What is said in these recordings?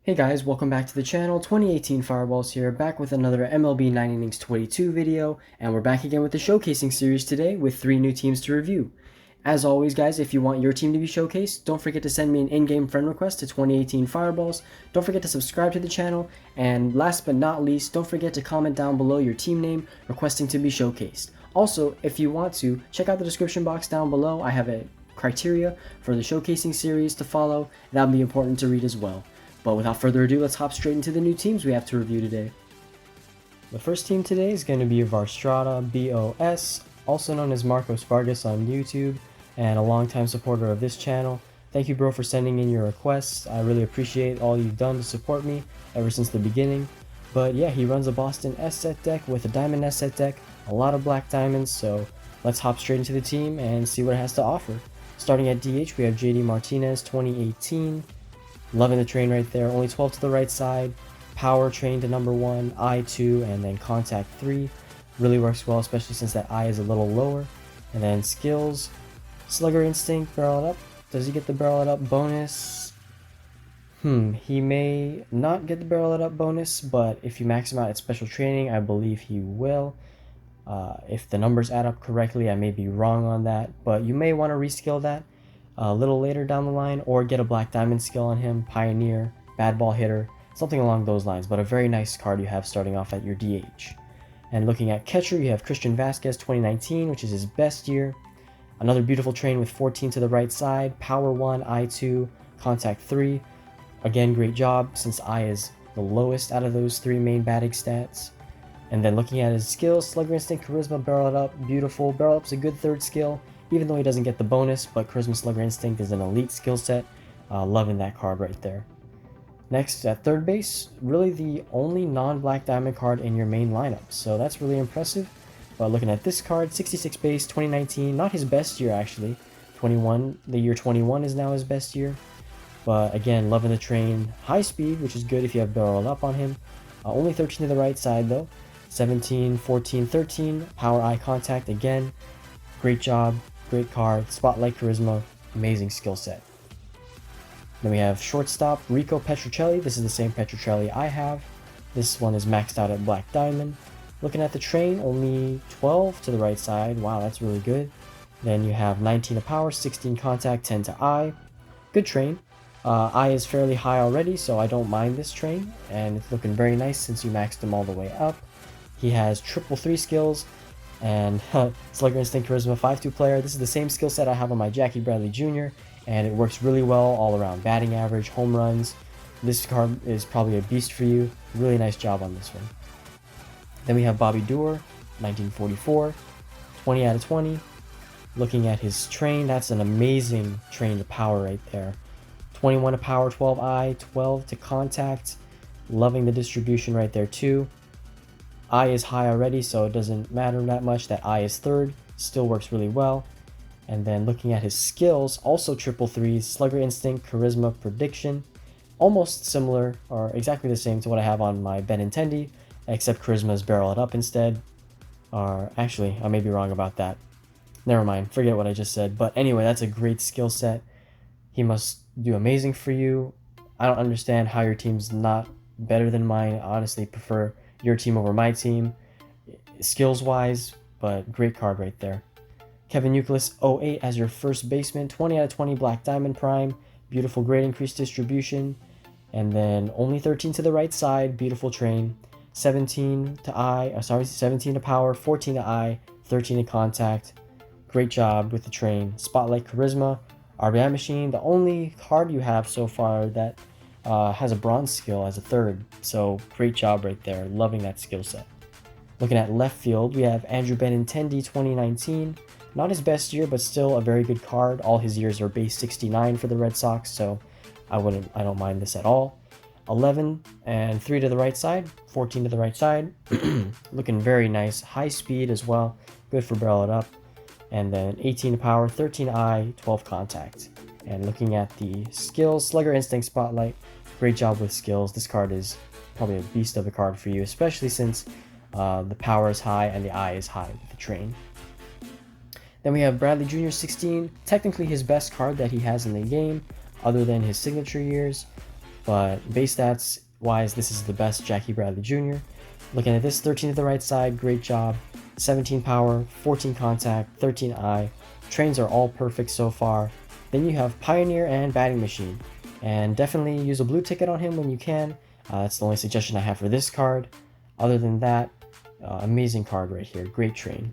Hey guys, welcome back to the channel. 2018 Fireballs here, back with another MLB 9 Innings 22 video, and we're back again with the showcasing series today with 3 new teams to review. As always guys, if you want your team to be showcased, don't forget to send me an in-game friend request to 2018 Fireballs, don't forget to subscribe to the channel, and last but not least, don't forget to comment down below your team name requesting to be showcased. Also, if you want to, check out the description box down below. I have a criteria for the showcasing series to follow, that'll be important to read as well. But without further ado, let's hop straight into the new teams we have to review today. The first team today is going to be Varstrada BOS, also known as Marcos Vargas on YouTube, and a longtime supporter of this channel. Thank you, bro, for sending in your requests. I really appreciate all you've done to support me ever since the beginning. But yeah, he runs a Boston S set deck with a Diamond S set deck, a lot of black diamonds, so let's hop straight into the team and see what it has to offer. Starting at DH, we have JD Martinez 2018. Loving the train right there. Only 12 to the right side. Power train to number 1, eye 2, and then contact 3. Really works well, especially since that eye is a little lower. And then skills. Slugger instinct, barrel it up. Does he get the barrel it up bonus? He may not get the barrel it up bonus, but if you max him out at special training, I believe he will. If the numbers add up correctly, I may be wrong on that, but you may want to reskill that a little later down the line, or get a black diamond skill on him, Pioneer, Bad Ball Hitter, something along those lines, but a very nice card you have starting off at your DH. And looking at catcher, you have Christian Vasquez 2019, which is his best year. Another beautiful train with 14 to the right side, Power 1, Eye 2, Contact 3. Again, great job, since Eye is the lowest out of those 3 main batting stats. And then looking at his skills, Slugger Instinct, Charisma, Barrel It Up, beautiful. Barrel Up's a good third skill, even though he doesn't get the bonus, but Charisma, Slugger Instinct is an elite skill set. Loving that card right there. Next, at third base, really the only non-black diamond card in your main lineup, so that's really impressive. But looking at this card, 66 base, 2019, not his best year actually. The year 21 is now his best year. But again, loving the train. High speed, which is good if you have barreled up on him. Only 13 to the right side though. 17, 14, 13, power eye contact again. Great job, great card, spotlight charisma, amazing skill set. Then we have shortstop, Rico Petrocelli. This is the same Petrocelli I have. This one is maxed out at black diamond. Looking at the train, only 12 to the right side. Wow, that's really good. Then you have 19 to power, 16 contact, 10 to eye. Good train. Eye is fairly high already, so I don't mind this train. And it's looking very nice since you maxed him all the way up. He has triple 3 skills, and Slugger Instinct Charisma 5-2 player. This is the same skill set I have on my Jackie Bradley Jr., and it works really well all around. Batting average, home runs. This card is probably a beast for you. Really nice job on this one. Then we have Bobby Doerr, 1944, 20 out of 20. Looking at his train, that's an amazing train to power right there. 21 to power, 12 eye, 12 to contact. Loving the distribution right there too. Eye is high already, so it doesn't matter that much that eye is third. Still works really well. And then looking at his skills, also triple 3s, Slugger Instinct, Charisma, Prediction. Almost similar, or exactly the same to what I have on my Benintendi, except Charisma's Barrel It Up instead. Or actually, I may be wrong about that. Never mind, forget what I just said. But anyway, that's a great skill set. He must do amazing for you. I don't understand how your team's not better than mine. I honestly prefer your team over my team, skills-wise, but great card right there. Kevin Youkilis 08 as your first baseman, 20 out of 20 black diamond prime, beautiful grade increase distribution, and then only 13 to the right side, beautiful train, 17 to power, 14 to eye, 13 to contact. Great job with the train. Spotlight charisma, RBI machine, the only card you have so far that has a bronze skill as a third, so great job right there. Loving that skill set. Looking at left field, we have Andrew Benintendi 2019. Not his best year, but still a very good card. All his years are base 69 for the Red Sox, so I don't mind this at all. 11 and 3 to the right side, 14 to the right side. Looking very nice. High speed as well. Good for barrel it up. And then 18 to power, 13 eye, 12 contact. And looking at the skills, Slugger Instinct Spotlight, great job with skills. This card is probably a beast of a card for you, especially since the power is high and the eye is high with the train. Then we have Bradley Jr. 16, technically his best card that he has in the game, other than his signature years. but base stats wise, this is the best Jackie Bradley Jr. Looking at this, 13 to the right side, great job. 17 power, 14 contact, 13 eye. Trains are all perfect so far. Then you have Pioneer and Batting Machine. And definitely use a blue ticket on him when you can. That's the only suggestion I have for this card. Other than that, amazing card right here. Great train.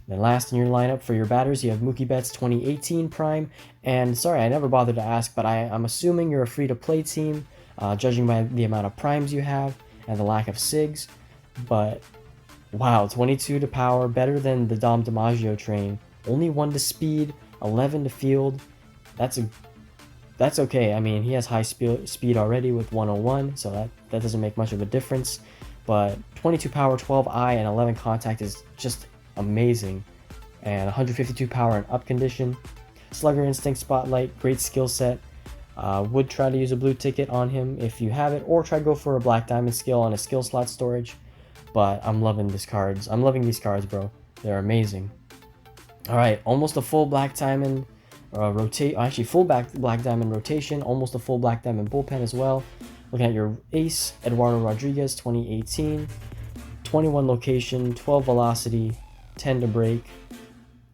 Then last in your lineup for your batters, you have Mookie Betts 2018 Prime. And sorry, I never bothered to ask, but I'm assuming you're a free-to-play team, judging by the amount of primes you have and the lack of SIGs. But wow, 22 to power, better than the Dom DiMaggio train. Only 1 to speed, 11 to field. That's okay. I mean, he has high speed already with 101, so that doesn't make much of a difference. But 22 power, 12 eye, and 11 contact is just amazing. And 152 power and up condition. Slugger Instinct Spotlight, great skill set. Would try to use a blue ticket on him if you have it, or try to go for a black diamond skill on a skill slot storage. But I'm loving these cards. I'm loving these cards, bro. They're amazing. Alright, almost a full black diamond full black diamond rotation, almost a full black diamond bullpen as well. Looking at your ace, Eduardo Rodriguez 2018, 21 location, 12 velocity, 10 to break,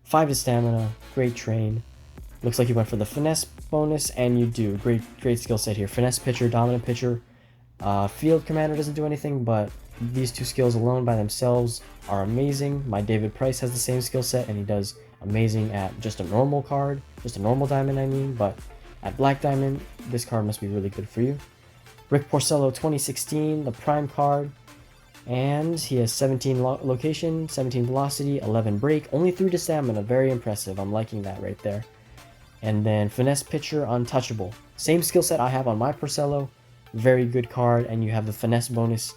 5 to stamina, great train. Looks like you went for the finesse bonus, and you do. Great skill set here. Finesse pitcher, dominant pitcher. Field commander doesn't do anything, but these two skills alone by themselves are amazing. My David Price has the same skill set, and he does amazing at just a normal card, just a normal diamond I mean, but at black diamond, this card must be really good for you. Rick Porcello 2016, the prime card, and he has 17 location, 17 velocity, 11 break, only 3 to stamina, very impressive. I'm liking that right there. And then finesse pitcher, untouchable. Same skill set I have on my Porcello, very good card, and you have the finesse bonus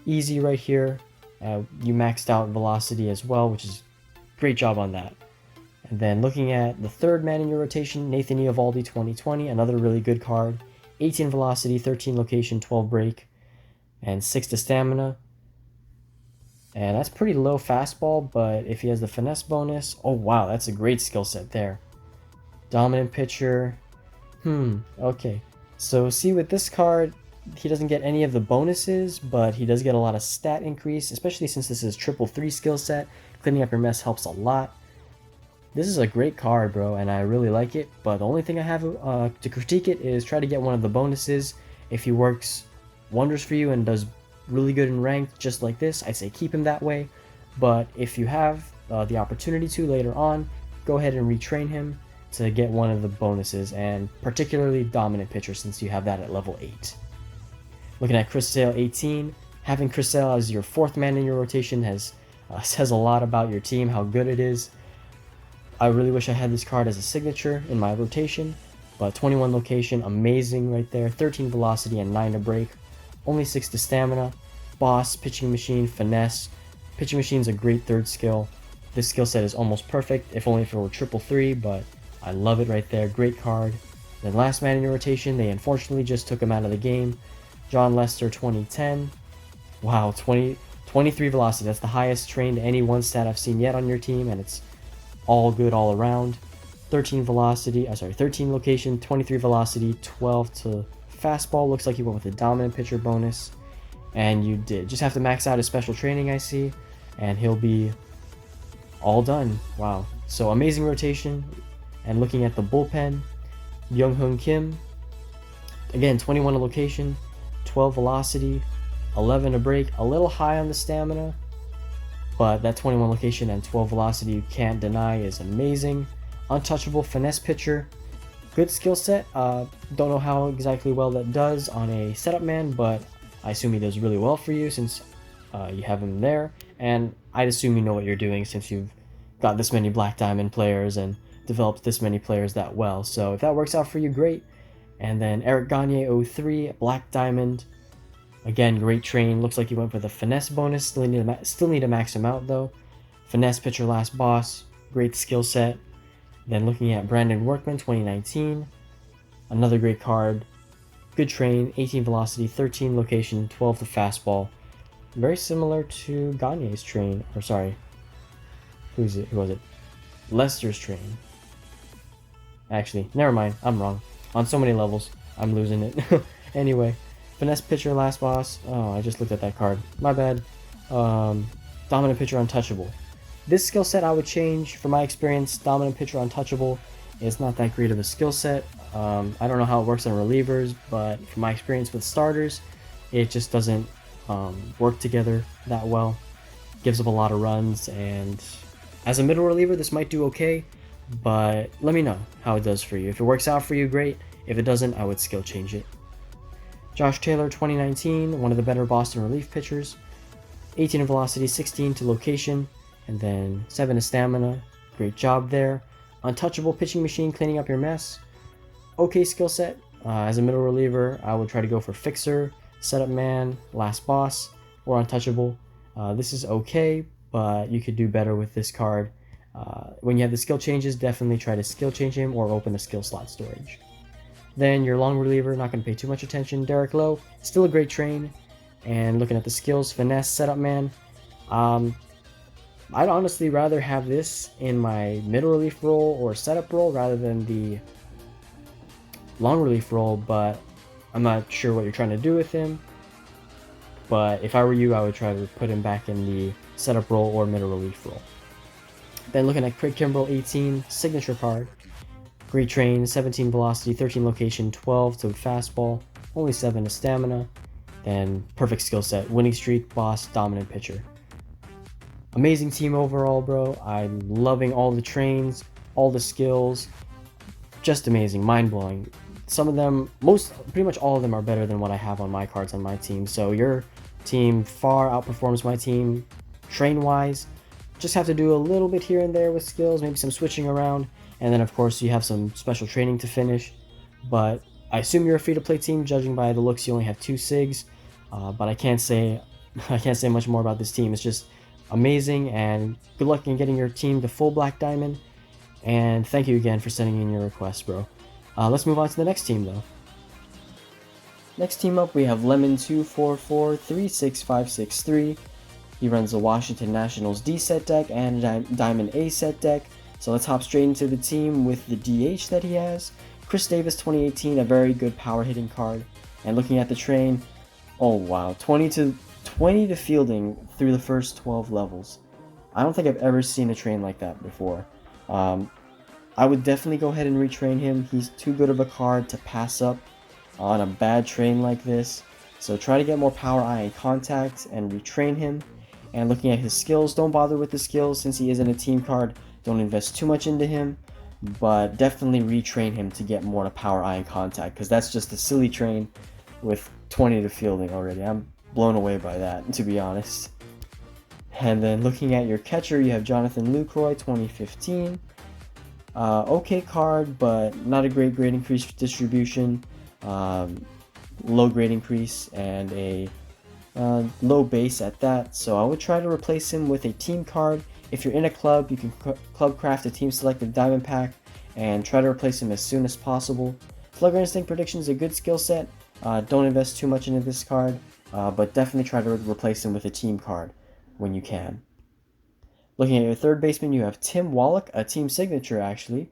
easy right here. You maxed out velocity as well, which is great job on that. And then looking at the third man in your rotation, Nathan Eovaldi 2020, another really good card. 18 velocity, 13 location, 12 break, and 6 to stamina. And that's pretty low fastball, but if he has the finesse bonus, oh wow, that's a great skill set there. Dominant pitcher, okay. So see, with this card, he doesn't get any of the bonuses, but he does get a lot of stat increase, especially since this is 333 skill set. Cleaning up your mess helps a lot. This is a great card, bro, and I really like it, but the only thing I have to critique it is try to get one of the bonuses. If he works wonders for you and does really good in ranked, just like this, I'd say keep him that way. But if you have the opportunity to later on, go ahead and retrain him to get one of the bonuses, and particularly dominant pitcher since you have that at level 8. Looking at Chris Sale 18, having Chris Sale as your 4th man in your rotation says a lot about your team, how good it is. I really wish I had this card as a signature in my rotation, but 21 location, amazing right there, 13 velocity and 9 to break, only 6 to stamina, boss, pitching machine, finesse. Pitching machine's a great third skill. This skill set is almost perfect, if only if it were 333, but I love it right there, great card. Then last man in your rotation, they unfortunately just took him out of the game. John Lester 2010, wow, 23 velocity, that's the highest trained any one stat I've seen yet on your team, and it's all good all around. 13 location, 23 velocity, 12 to fastball. Looks like you went with a dominant pitcher bonus, and you did. Just have to max out his special training, I see, and he'll be all done. Wow. So amazing rotation. And looking at the bullpen, Young-Hoon Kim, again, 21 location, 12 velocity, 11 to break, a little high on the stamina, but that 21 location and 12 velocity you can't deny is amazing. Untouchable finesse pitcher, good skill set. Don't know how exactly well that does on a setup man, but I assume he does really well for you since you have him there, and I'd assume you know what you're doing since you've got this many black diamond players and developed this many players that well. So if that works out for you, great. And then Eric Gagne 03, black diamond. Again, great train. Looks like you went for the finesse bonus. Still need to max him out though. Finesse pitcher, last boss. Great skill set. Then looking at Brandon Workman 2019. Another great card. Good train. 18 velocity, 13 location, 12 to fastball. Very similar to Gagne's train. Or sorry. Who was it? Lester's train. Actually, never mind. I'm wrong. On so many levels, I'm losing it. Anyway, finesse pitcher, last boss. Oh, I just looked at that card. My bad. Dominant pitcher, untouchable. This skill set I would change. From my experience, dominant pitcher, untouchable is not that great of a skill set. I don't know how it works on relievers, but from my experience with starters, it just doesn't work together that well. Gives up a lot of runs, and as a middle reliever, this might do okay, but let me know how it does for you. If it works out for you, great. If it doesn't, I would skill change it. Josh Taylor, 2019, one of the better Boston relief pitchers. 18 in velocity, 16 to location, and then 7 to stamina. Great job there. Untouchable pitching machine, cleaning up your mess. Okay skill set. As a middle reliever, I would try to go for fixer, setup man, last boss, or untouchable. This is okay, but you could do better with this card. When you have the skill changes, definitely try to skill change him or open a skill slot storage. Then your long reliever, not going to pay too much attention. Derek Lowe, still a great train. And looking at the skills, finesse, setup man. I'd honestly rather have this in my middle relief role or setup role rather than the long relief role, but I'm not sure what you're trying to do with him. But if I were you, I would try to put him back in the setup role or middle relief role. Then looking at Craig Kimbrell, 18, signature card. Great train, 17 velocity, 13 location, 12 to fastball, only 7 to stamina. Then perfect skill set, winning streak, boss, dominant pitcher. Amazing team overall, bro. I'm loving all the trains, all the skills. Just amazing, mind-blowing. Some of them, pretty much all of them are better than what I have on my cards on my team. So your team far outperforms my team train-wise. Just have to do a little bit here and there with skills, maybe some switching around. And then, of course, you have some special training to finish. But I assume you're a free-to-play team, judging by the looks. You only have 2 SIGs, but I can't say much more about this team. It's just amazing, and good luck in getting your team to full Black Diamond. And thank you again for sending in your request, bro. Let's move on to the next team, though. Next team up, we have Lemon244365663. He runs the Washington Nationals D set deck and Diamond A set deck. So let's hop straight into the team with the DH that he has. Chris Davis, 2018, a very good power hitting card. And looking at the train, oh wow, 20 to fielding through the first 12 levels. I don't think I've ever seen a train like that before. I would definitely go ahead and retrain him. He's too good of a card to pass up on a bad train like this. So try to get more power, eye, and contact and retrain him. And looking at his skills, don't bother with the skills since he isn't a team card. Don't invest too much into him, but definitely retrain him to get more to power, eye, and contact, because that's just a silly train with 20 to fielding already. I'm blown away by that, to be honest. And then looking at your catcher, you have Jonathan Lucroy, 2015. Okay card, but not a great grade increase distribution. Low grade increase and a low base at that. So I would try to replace him with a team card. If you're in a club, you can club craft a team selective diamond pack and try to replace him as soon as possible. Slugger Instinct Prediction is a good skill set. Don't invest too much into this card, but definitely try to replace him with a team card when you can. Looking at your third baseman, you have Tim Wallach, a team signature actually.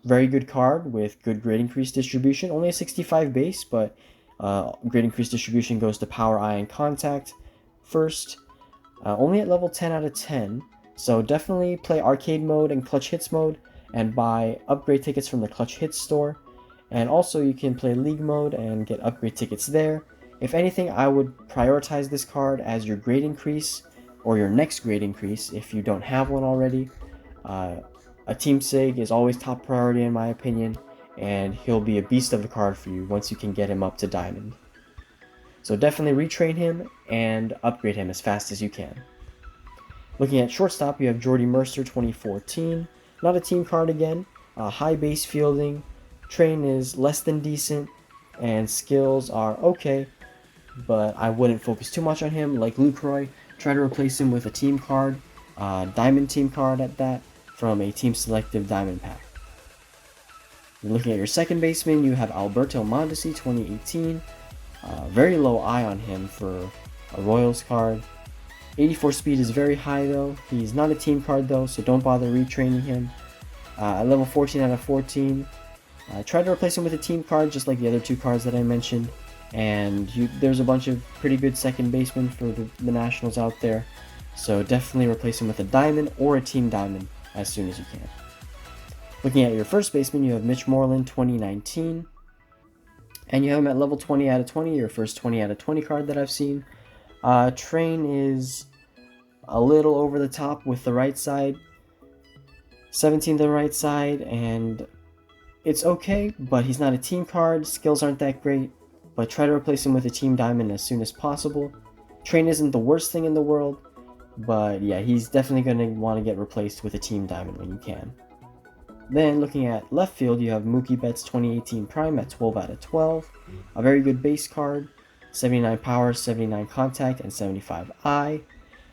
Very good card with good grade increase distribution. Only a 65 base, but grade increase distribution goes to power, eye, and contact first. Only at level 10 out of 10, so definitely play arcade mode and clutch hits mode and buy upgrade tickets from the clutch hits store. And also you can play league mode and get upgrade tickets there. If anything, I would prioritize this card as your grade increase or your next grade increase if you don't have one already. A team sig is always top priority in my opinion, and he'll be a beast of a card for you once you can get him up to diamond. So definitely retrain him and upgrade him as fast as you can. Looking at shortstop, you have Jordy Mercer, 2014. Not a team card again. High base fielding. Train is less than decent. And skills are okay. But I wouldn't focus too much on him. Like Lucroy, try to replace him with a team card. Diamond team card at that. From a team selective diamond pack. Looking at your second baseman, you have Alberto Mondesi, 2018. Very low eye on him for a Royals card. 84 speed is very high though. He's not a team card though, so don't bother retraining him. At level 14 out of 14, Try to replace him with a team card, just like the other two cards that I mentioned. And there's a bunch of pretty good second basemen for the Nationals out there. So definitely replace him with a diamond or a team diamond as soon as you can. Looking at your first baseman, you have Mitch Moreland, 2019. And you have him at level 20 out of 20, your first 20 out of 20 card that I've seen. Train is a little over the top with the right side. 17 to the right side, and it's okay, but he's not a team card. Skills aren't that great, but try to replace him with a team diamond as soon as possible. Train isn't the worst thing in the world, but yeah, he's definitely going to want to get replaced with a team diamond when you can. Then looking at left field, you have Mookie Betts 2018 Prime at 12 out of 12. A very good base card, 79 power, 79 contact, and 75 eye.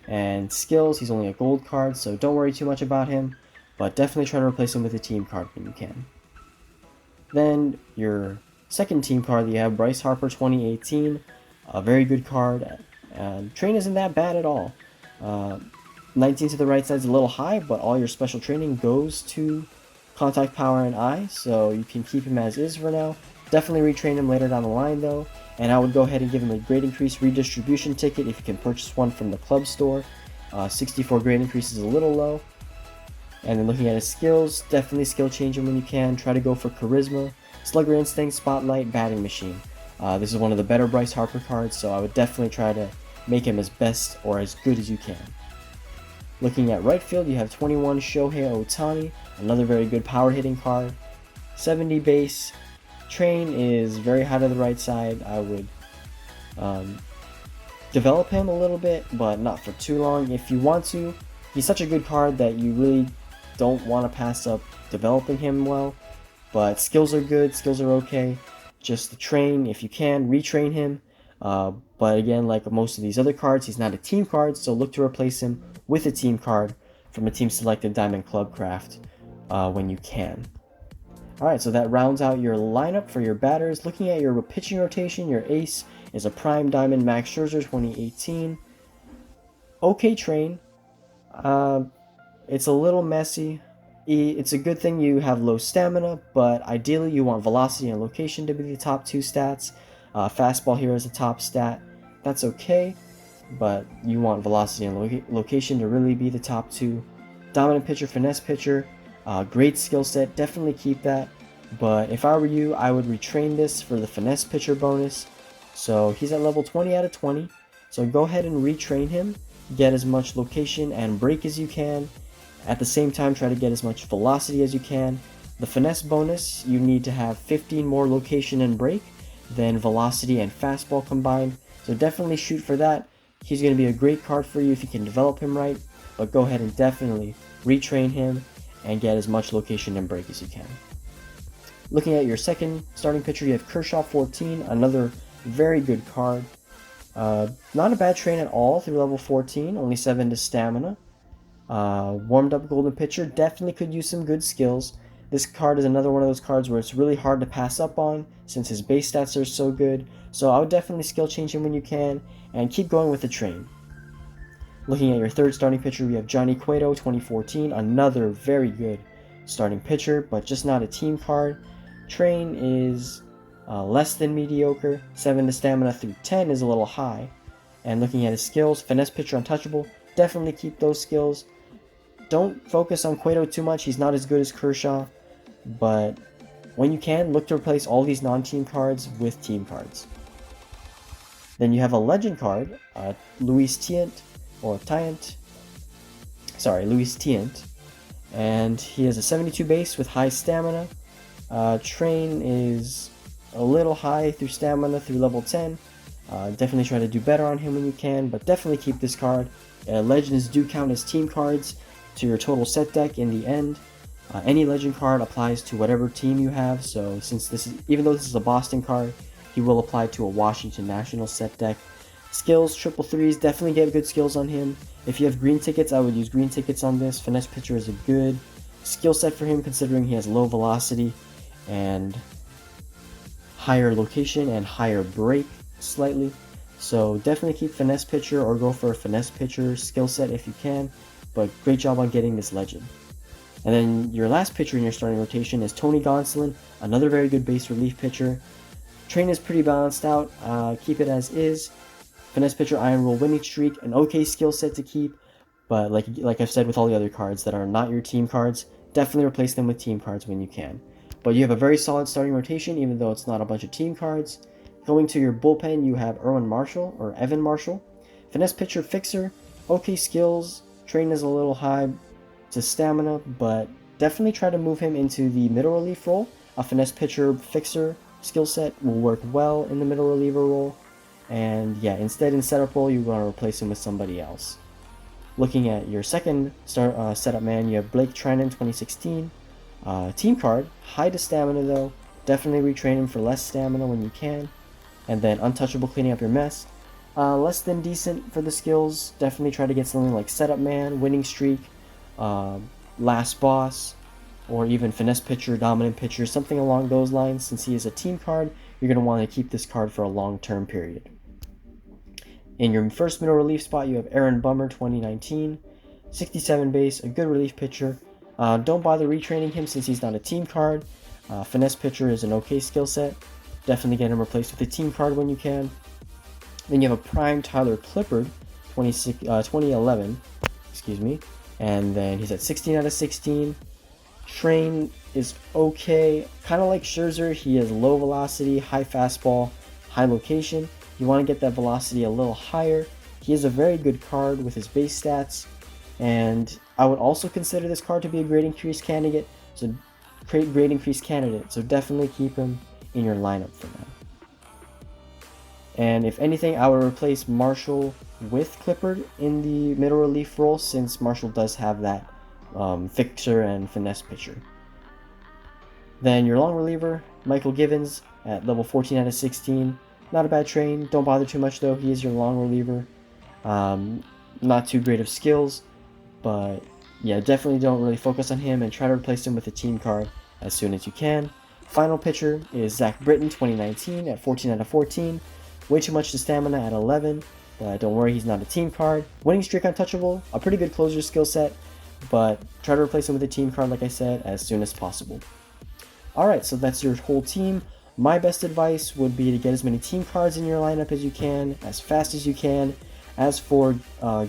And skills, he's only a gold card, so don't worry too much about him, but definitely try to replace him with a team card when you can. Then your second team card, you have Bryce Harper 2018, a very good card. Train isn't that bad at all. 19 to the right side is a little high, but all your special training goes to contact power and eye, so you can keep him as is for now. Definitely retrain him later down the line though, and I would go ahead and give him a grade increase redistribution ticket if you can purchase one from the club store. 64 grade increase is a little low. And then looking at his skills, definitely skill change him when you can. Try to go for charisma, slugger instinct, spotlight, batting machine. This is one of the better Bryce Harper cards, so I would definitely try to make him as best or as good as you can. Looking at right field, you have 21 Shohei Ohtani, another very good power hitting card. 70 base. Train is very high to the right side. I would develop him a little bit, but not for too long. If you want to, he's such a good card that you really don't want to pass up developing him well. But skills are good, skills are okay. Just the train, if you can, retrain him. But again, like most of these other cards, he's not a team card, so look to replace him with a team card from a team selected Diamond Club Craft when you can. Alright, so that rounds out your lineup for your batters. Looking at your pitching rotation, your ace is a Prime Diamond Max Scherzer 2018. Okay train. It's a little messy. It's a good thing you have low stamina, but ideally you want velocity and location to be the top two stats. Fastball here is a top stat. That's okay, but you want velocity and location to really be the top two. Dominant pitcher, finesse pitcher, great skill set, definitely keep that. But if I were you, I would retrain this for the finesse pitcher bonus. So he's at level 20 out of 20. So go ahead and retrain him. Get as much location and break as you can. At the same time, try to get as much velocity as you can. The finesse bonus, you need to have 15 more location and break than velocity and fastball combined. So definitely shoot for that. He's going to be a great card for you if you can develop him right. But go ahead and definitely retrain him and get as much location and break as you can. Looking at your second starting pitcher, you have Kershaw 14, another very good card. Not a bad train at all through level 14, only 7 to stamina. Warmed up golden pitcher, definitely could use some good skills. This card is another one of those cards where it's really hard to pass up on since his base stats are so good. So I would definitely skill change him when you can and keep going with the train. Looking at your third starting pitcher, we have Johnny Cueto 2014, another very good starting pitcher, but just not a team card. Train is less than mediocre. 7 to stamina through 10 is a little high. And looking at his skills, finesse pitcher, untouchable, definitely keep those skills. Don't focus on Cueto too much, he's not as good as Kershaw, but when you can, look to replace all these non-team cards with team cards. Then you have a legend card, Luis Tiant, and he has a 72 base with high stamina. Train is a little high through stamina through level 10. Definitely try to do better on him when you can, but definitely keep this card. Legends do count as team cards to your total set deck in the end. Any legend card applies to whatever team you have, so since this is, even though this is a Boston card, he will apply to a Washington National set deck. Skills, triple threes, definitely get good skills on him. If you have green tickets, I would use green tickets on this. Finesse pitcher is a good skill set for him considering he has low velocity and higher location and higher break slightly. So definitely keep finesse pitcher or go for a finesse pitcher skill set if you can, but great job on getting this legend. And then your last pitcher in your starting rotation is Tony Gonsolin, another very good base relief pitcher. Train is pretty balanced out, keep it as is. Finesse pitcher, Iron Rule, winning streak, an okay skill set to keep, but like I've said with all the other cards that are not your team cards, definitely replace them with team cards when you can. But you have a very solid starting rotation, even though it's not a bunch of team cards. Going to your bullpen, you have Evan Marshall. Finesse pitcher, fixer, okay skills, train is a little high to stamina, but definitely try to move him into the middle relief role. A finesse pitcher, fixer skill set will work well in the middle reliever role. And yeah, instead in setup role, you want to replace him with somebody else. Looking at your second setup man, you have Blake Treinen, 2016. Team card, high to stamina though. Definitely retrain him for less stamina when you can. And then Untouchable, cleaning up your mess. Less than decent for the skills. Definitely try to get something like Setup Man, Winning Streak, Last Boss, or even Finesse Pitcher, Dominant Pitcher, something along those lines. Since he is a team card, you're going to want to keep this card for a long-term period. In your first middle relief spot, you have Aaron Bummer, 2019. 67 base, a good relief pitcher. Don't bother retraining him since he's not a team card. Finesse pitcher is an okay skill set. Definitely get him replaced with a team card when you can. Then you have a prime Tyler Clippard, 2011, and then he's at 16 out of 16. Train is okay, kind of like Scherzer. He has low velocity, high fastball, high location. You want to get that velocity a little higher. He is a very good card with his base stats, and I would also consider this card to be a grade increase candidate. So definitely keep him in your lineup for now. And if anything, I would replace Marshall with Clippard in the middle relief role, since Marshall does have that fixer and finesse pitcher. Then your long reliever, Michael Givens, at level 14 out of 16. Not a bad train. Don't bother too much though. He is your long reliever. Not too great of skills, but yeah, definitely don't really focus on him and try to replace him with a team card as soon as you can. Final pitcher is Zach Britton, 2019, at 14 out of 14. Way too much to stamina at 11, but don't worry, he's not a team card. Winning streak, Untouchable, a pretty good closer skill set, but try to replace him with a team card, like I said, as soon as possible. Alright, so that's your whole team. My best advice would be to get as many team cards in your lineup as you can, as fast as you can. As for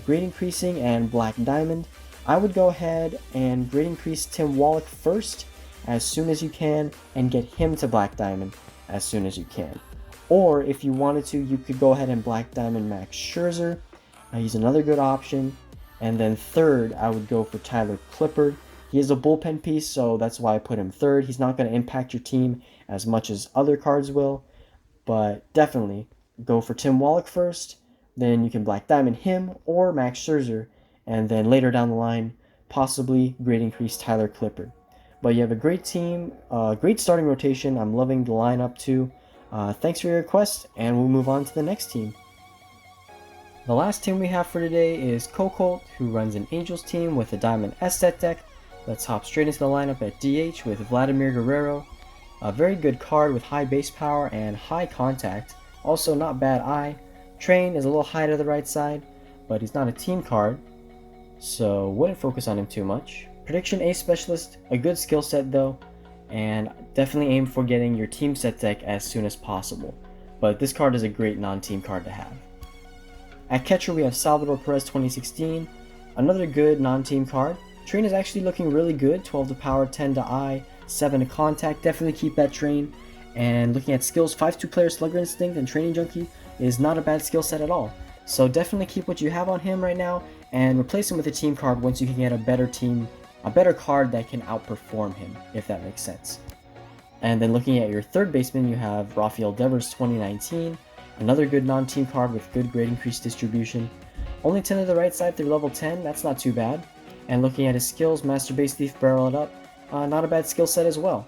grade increasing and Black Diamond, I would go ahead and grade increase Tim Wallach first, as soon as you can, and get him to Black Diamond as soon as you can. Or if you wanted to, you could go ahead and Black Diamond Max Scherzer. He's another good option. And then third, I would go for Tyler Clippard. He is a bullpen piece, so that's why I put him third. He's not going to impact your team as much as other cards will, but definitely go for Tim Wallach first. Then you can Black Diamond him or Max Scherzer, and then later down the line, possibly grade increase Tyler Clippard. But you have a great team, great starting rotation. I'm loving the lineup too. Thanks for your request, and we'll move on to the next team. The last team we have for today is Cocolt, who runs an Angels team with a Diamond S set deck. Let's hop straight into the lineup at DH with Vladimir Guerrero. A very good card with high base power and high contact. Also not bad eye. Train is a little high to the right side, but he's not a team card, so wouldn't focus on him too much. Prediction Ace Specialist, a good skill set though, and definitely aim for getting your team set deck as soon as possible. But this card is a great non-team card to have. At catcher we have Salvador Perez, 2016, another good non-team card. Train is actually looking really good, 12 to power, 10 to eye, 7 to contact, definitely keep that train. And looking at skills, 5-2 player, Slugger Instinct, and Training Junkie is not a bad skill set at all. So definitely keep what you have on him right now and replace him with a team card once you can get a better card that can outperform him, if that makes sense. And then looking at your third baseman, you have Rafael Devers, 2019, another good non-team card with good grade increase distribution. Only 10 to the right side through level 10, that's not too bad. And looking at his skills, Master Base Thief, Barrel It Up, not a bad skill set as well.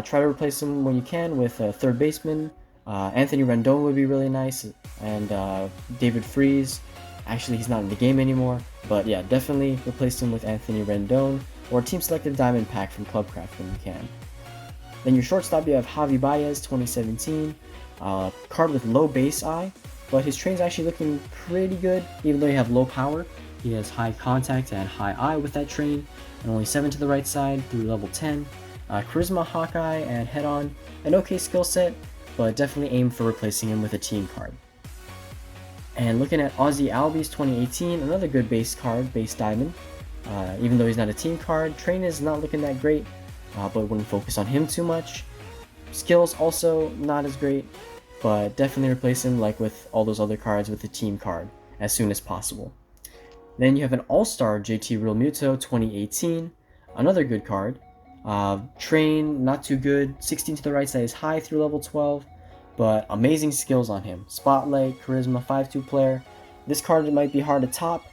Try to replace him when you can with a third baseman. Anthony Rendon would be really nice, and David Freese. Actually, he's not in the game anymore, but yeah, definitely replace him with Anthony Rendon or Team Selected Diamond Pack from Clubcraft when you can. Then your shortstop, you have Javi Baez, 2017, card with low base eye, but his train's actually looking pretty good, even though you have low power. He has high contact and high eye with that train, and only 7 to the right side through level 10. Charisma, Hawkeye, and Head On, an okay skill set, but definitely aim for replacing him with a team card. And looking at Ozzy Albies 2018, another good base card, base diamond. Even though he's not a team card, train is not looking that great, but wouldn't focus on him too much. Skills also not as great, but definitely replace him like with all those other cards with the team card as soon as possible. Then you have an All-Star JT Realmuto 2018, another good card. Train, not too good, 16 to the right side is high through level 12, but amazing skills on him. Spotlight, Charisma, 5-2 player. This card might be hard to top.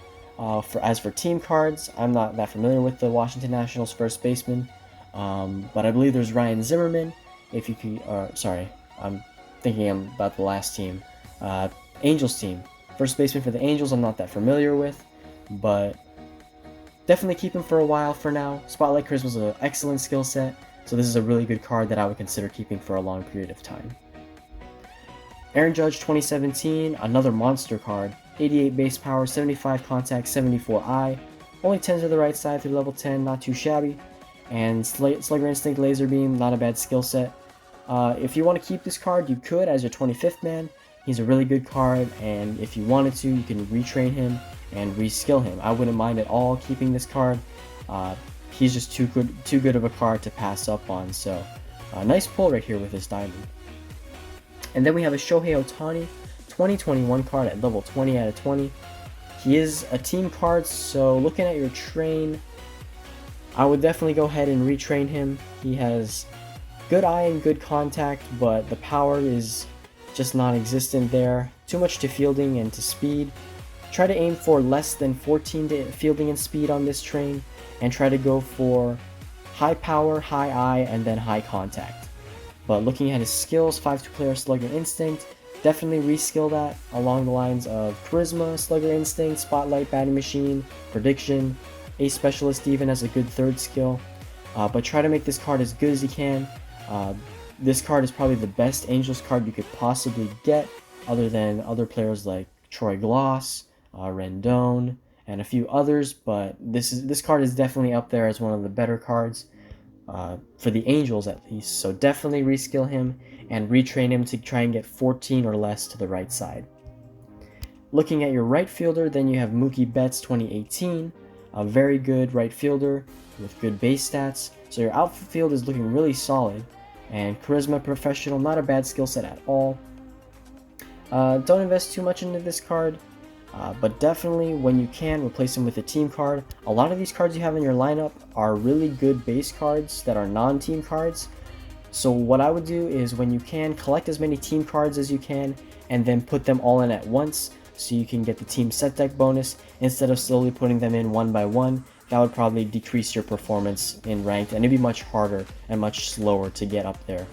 As for team cards, I'm not that familiar with the Washington Nationals first baseman, but I believe there's Ryan Zimmerman. If you can, sorry, I'm thinking about the last team, Angels team. First baseman for the Angels, I'm not that familiar with, but definitely keep him for a while for now. Spotlight Charisma is an excellent skill set, so this is a really good card that I would consider keeping for a long period of time. Aaron Judge 2017, another monster card. 88 base power, 75 contact, 74 eye. Only 10 to the right side through level 10, not too shabby. And Slugger Instinct Laser Beam, not a bad skill set. If you want to keep this card, you could as your 25th man. He's a really good card, and if you wanted to, you can retrain him and reskill him. I wouldn't mind at all keeping this card. He's just too good of a card to pass up on, so nice pull right here with this diamond. And then we have a Shohei Ohtani 2021 card at level 20 out of 20. He is a team card, so looking at your train, I would definitely go ahead and retrain him. He has good eye and good contact, but the power is just non-existent there. Too much to fielding and to speed. Try to aim for less than 14 to fielding and speed on this train, and try to go for high power, high eye, and then high contact. But looking at his skills, 5-2 player, Slugger Instinct, definitely reskill that along the lines of Charisma, Slugger Instinct, Spotlight, Batting Machine, Prediction, Ace Specialist even as a good third skill. But try to make this card as good as you can. This card is probably the best Angels card you could possibly get, other than other players like Troy Gloss, Rendon, and a few others, but this card is definitely up there as one of the better cards. For the Angels at least, so definitely reskill him and retrain him to try and get 14 or less to the right side. Looking at your right fielder, then you have Mookie Betts 2018, a very good right fielder with good base stats, so your outfield is looking really solid, and Charisma Professional, not a bad skill set at all. Don't invest too much into this card, but definitely when you can, replace him with a team card. A lot of these cards you have in your lineup are really good base cards that are non-team cards. So what I would do is, when you can, collect as many team cards as you can and then put them all in at once so you can get the team set deck bonus instead of slowly putting them in one by one. That would probably decrease your performance in ranked, and it'd be much harder and much slower to get up there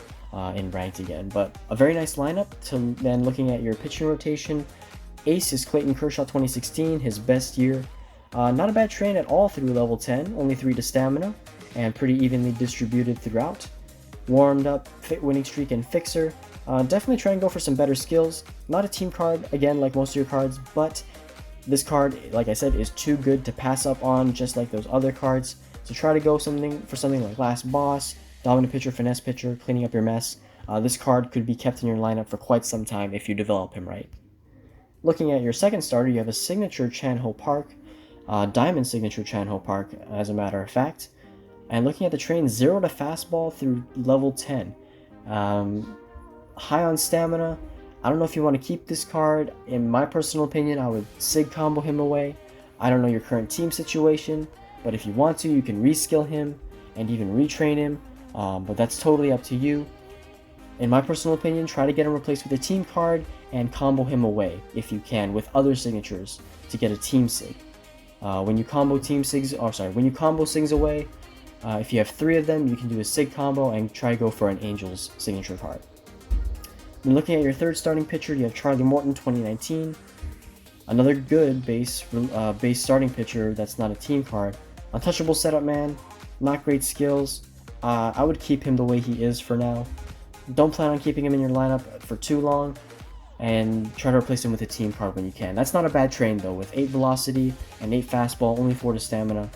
in ranked again. But a very nice lineup. Then looking at your pitching rotation, Ace is Clayton Kershaw 2016, his best year. Not a bad train at all through level 10, only 3 to stamina, and pretty evenly distributed throughout. Warmed up, winning streak, and fixer. Definitely try and go for some better skills. Not a team card, again, like most of your cards, but this card, like I said, is too good to pass up on, just like those other cards. So try to go for something like Last Boss, Dominant Pitcher, Finesse Pitcher, Cleaning Up Your Mess. This card could be kept in your lineup for quite some time if you develop him right. Looking at your second starter, you have a Signature Chan-Ho Park, Diamond Signature Chan-Ho Park, as a matter of fact. And looking at the train, 0 to fastball through level 10. High on stamina. I don't know if you want to keep this card. In my personal opinion, I would Sig combo him away. I don't know your current team situation, but if you want to, you can reskill him and even retrain him, but that's totally up to you. In my personal opinion, try to get him replaced with a team card and combo him away if you can with other signatures to get a team Sig. When you combo Sigs away, if you have 3 of them, you can do a Sig combo and try to go for an Angels signature card. Then looking at your third starting pitcher, you have Charlie Morton 2019, another good base starting pitcher that's not a team card. Untouchable setup man, not great skills. I would keep him the way he is for now. Don't plan on keeping him in your lineup for too long, and try to replace him with a team card when you can. That's not a bad train though, with 8 velocity and 8 fastball, only 4 to stamina.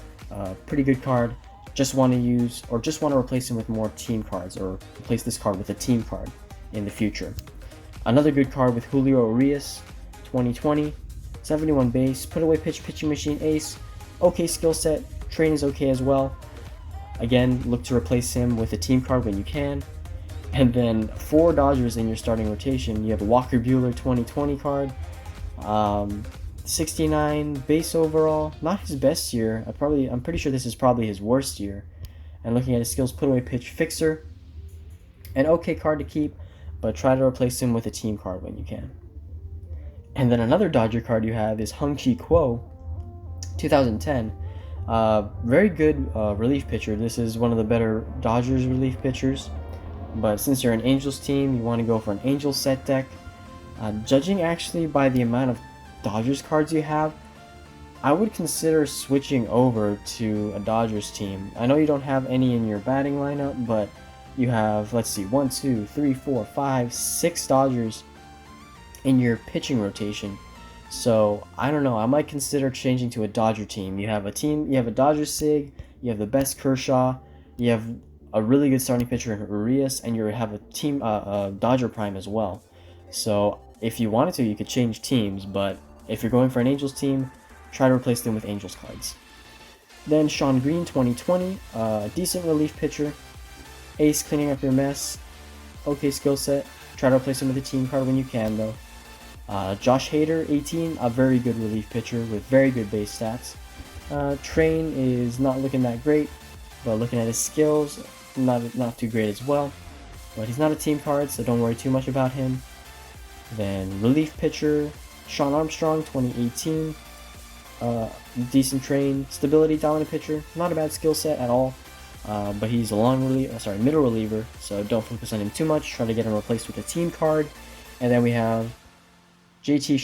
Pretty good card. Just want to use, or just want to replace him with more team cards, or replace this card with a team card in the future. Another good card with Julio Urias, 2020, 71 base, put away pitch, pitching machine ace, okay skill set, train is okay as well. Again, look to replace him with a team card when you can. And then 4 Dodgers in your starting rotation. You have a Walker Buehler 2020 card, 69 base overall, not his best year. I'm pretty sure this is probably his worst year. And looking at his skills, put away pitch, fixer, an okay card to keep, but try to replace him with a team card when you can. And then another Dodger card you have is Hung-Chi Kuo, 2010. Very good relief pitcher. This is one of the better Dodgers relief pitchers. But since you're an Angels team, you want to go for an Angels set deck. Judging actually by the amount of Dodgers cards you have, I would consider switching over to a Dodgers team. I know you don't have any in your batting lineup, but you have, let's see, 1, 2, 3, 4, 5, 6 Dodgers in your pitching rotation. So I don't know, I might consider changing to a Dodger team. You have a Dodger Sig, you have the best Kershaw, you have a really good starting pitcher in Urias, and you have a team Dodger Prime as well. So if you wanted to, you could change teams, but if you're going for an Angels team, try to replace them with Angels cards. Then Sean Green 2020, decent relief pitcher, ace cleaning up your mess, okay skill set, try to replace him with a team card when you can though. Josh Hader 18, a very good relief pitcher with very good base stats. Train is not looking that great, but looking at his skills, not too great as well. But he's not a team card, so don't worry too much about him. Then relief pitcher Sean Armstrong 2018, decent train, stability dominant pitcher, not a bad skill set at all. But he's a middle reliever, so don't focus on him too much. Try to get him replaced with a team card. And then we have JT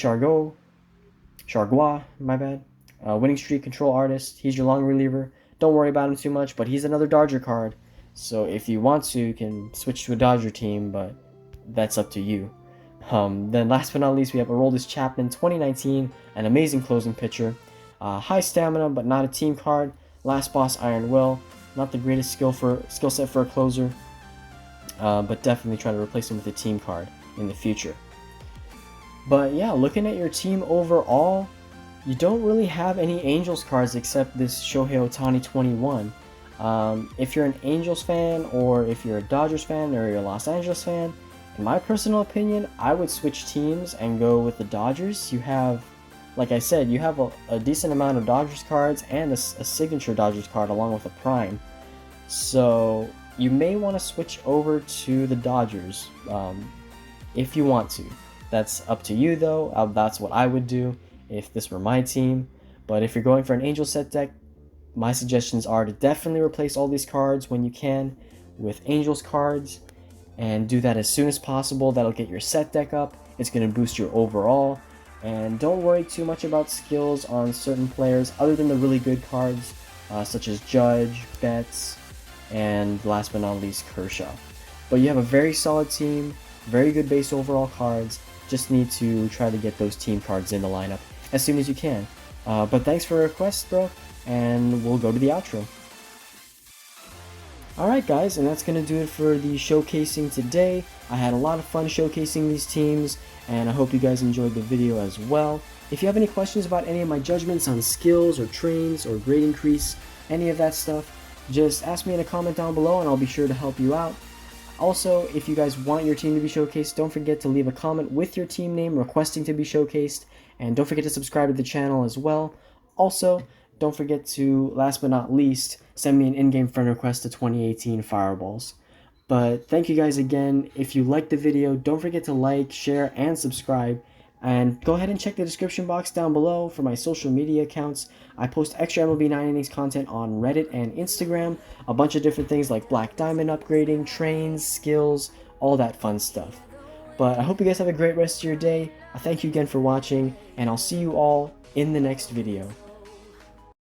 Chargois, my bad, winning streak control artist. He's your long reliever. Don't worry about him too much, but he's another Dodger card. So if you want to, you can switch to a Dodger team, but that's up to you. Then last but not least, we have Aroldis Chapman 2019, an amazing closing pitcher. High stamina, but not a team card. Last boss Iron Will, not the greatest skill set for a closer, but definitely try to replace him with a team card in the future. But yeah, looking at your team overall, you don't really have any Angels cards except this Shohei Ohtani 21. If you're an Angels fan, or if you're a Dodgers fan, or you're a Los Angeles fan, in my personal opinion, I would switch teams and go with the Dodgers. You have, like I said, you have a decent amount of Dodgers cards and a signature Dodgers card along with a Prime. So you may want to switch over to the Dodgers if you want to. That's up to you though. That's what I would do if this were my team. But if you're going for an Angel set deck, my suggestions are to definitely replace all these cards when you can with Angels cards, and do that as soon as possible. That'll get your set deck up. It's going to boost your overall. And don't worry too much about skills on certain players other than the really good cards, such as Judge, Betts, and last but not least Kershaw. But you have a very solid team, very good base overall cards. Just need to try to get those team cards in the lineup as soon as you can. But thanks for the request, bro, and we'll go to the outro. Alright guys, and that's going to do it for the showcasing today. I had a lot of fun showcasing these teams, and I hope you guys enjoyed the video as well. If you have any questions about any of my judgments on skills or trains or grade increase, any of that stuff, just ask me in a comment down below and I'll be sure to help you out. Also, if you guys want your team to be showcased, don't forget to leave a comment with your team name requesting to be showcased, and don't forget to subscribe to the channel as well. Also, don't forget to, last but not least, send me an in-game friend request to 2018 Fireballs. But thank you guys again. If you liked the video, don't forget to like, share, and subscribe. And go ahead and check the description box down below for my social media accounts. I post extra MLB 9 Innings content on Reddit and Instagram. A bunch of different things like Black Diamond upgrading, trains, skills, all that fun stuff. But I hope you guys have a great rest of your day. I thank you again for watching, and I'll see you all in the next video.